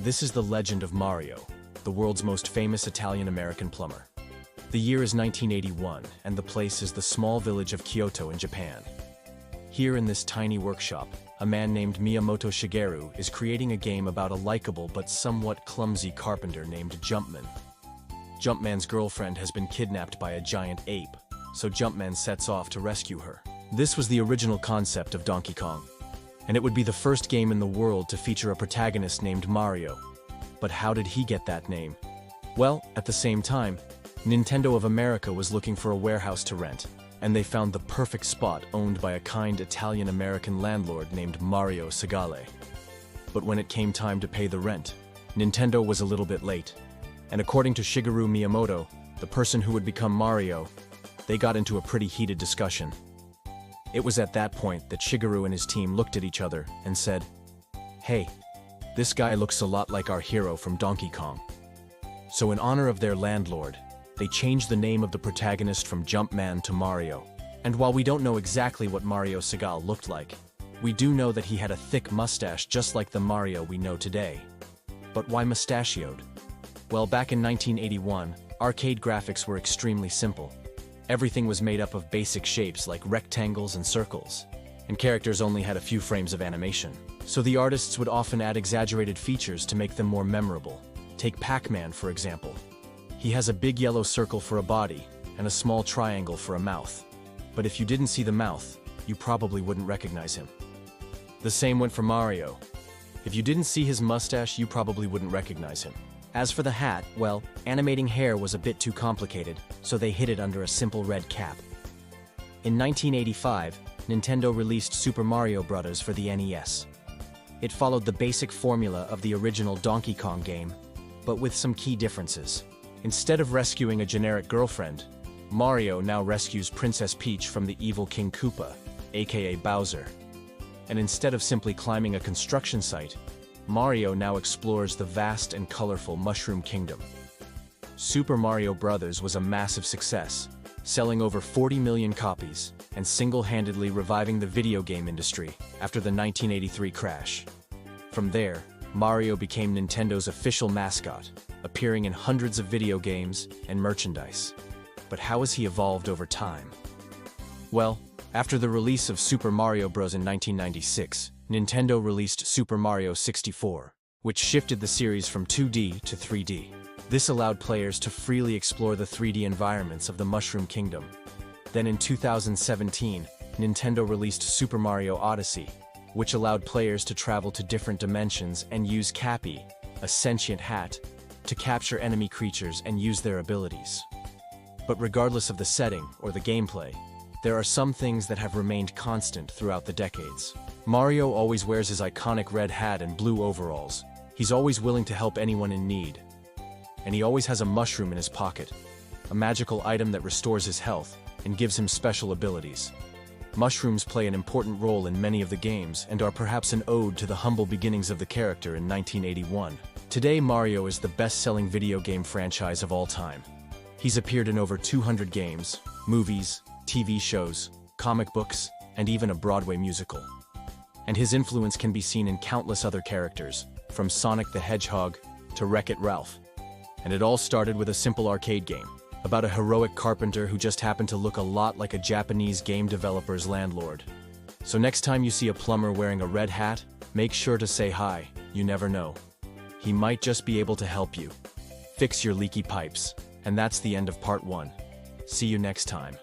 This is the legend of Mario, the world's most famous Italian-American plumber. The year is 1981, and the place is the small village of Kyoto in Japan. Here in this tiny workshop, a man named Miyamoto Shigeru is creating a game about a likable but somewhat clumsy carpenter named Jumpman. Jumpman's girlfriend has been kidnapped by a giant ape, so Jumpman sets off to rescue her. This was the original concept of Donkey Kong, and it would be the first game in the world to feature a protagonist named Mario. But how did he get that name? Well, at the same time, Nintendo of America was looking for a warehouse to rent, and they found the perfect spot owned by a kind Italian-American landlord named Mario Segale. But when it came time to pay the rent, Nintendo was a little bit late. And according to Shigeru Miyamoto, the person who would become Mario, they got into a pretty heated discussion. It was at that point that Shigeru and his team looked at each other and said, "Hey, this guy looks a lot like our hero from Donkey Kong." So in honor of their landlord, they changed the name of the protagonist from Jumpman to Mario. And while we don't know exactly what Mario Segale looked like, we do know that he had a thick mustache just like the Mario we know today. But why mustachioed? Well, back in 1981, arcade graphics were extremely simple. Everything was made up of basic shapes like rectangles and circles, and characters only had a few frames of animation. So the artists would often add exaggerated features to make them more memorable. Take Pac-Man, for example. He has a big yellow circle for a body and a small triangle for a mouth. But if you didn't see the mouth, you probably wouldn't recognize him. The same went for Mario. If you didn't see his mustache, you probably wouldn't recognize him. As for the hat, well, animating hair was a bit too complicated, so they hid it under a simple red cap. In 1985, Nintendo released Super Mario Bros. For the NES. It followed the basic formula of the original Donkey Kong game, but with some key differences. Instead of rescuing a generic girlfriend, Mario now rescues Princess Peach from the evil King Koopa, aka Bowser. And instead of simply climbing a construction site, Mario now explores the vast and colorful Mushroom Kingdom. Super Mario Bros. Was a massive success, selling over 40 million copies and single-handedly reviving the video game industry after the 1983 crash. From there, Mario became Nintendo's official mascot, appearing in hundreds of video games and merchandise. But how has he evolved over time? Well, after the release of Super Mario Bros. In 1996, Nintendo released Super Mario 64, which shifted the series from 2D to 3D. This allowed players to freely explore the 3D environments of the Mushroom Kingdom. Then in 2017, Nintendo released Super Mario Odyssey, which allowed players to travel to different dimensions and use Cappy, a sentient hat, to capture enemy creatures and use their abilities. But regardless of the setting or the gameplay, there are some things that have remained constant throughout the decades. Mario always wears his iconic red hat and blue overalls. He's always willing to help anyone in need. And he always has a mushroom in his pocket, a magical item that restores his health and gives him special abilities. Mushrooms play an important role in many of the games and are perhaps an ode to the humble beginnings of the character in 1981. Today, Mario is the best-selling video game franchise of all time. He's appeared in over 200 games, movies, TV shows, comic books, and even a Broadway musical. And his influence can be seen in countless other characters, from Sonic the Hedgehog to Wreck-It Ralph. And it all started with a simple arcade game, about a heroic carpenter who just happened to look a lot like a Japanese game developer's landlord. So next time you see a plumber wearing a red hat, make sure to say hi, you never know. He might just be able to help you fix your leaky pipes. And that's the end of part 1. See you next time.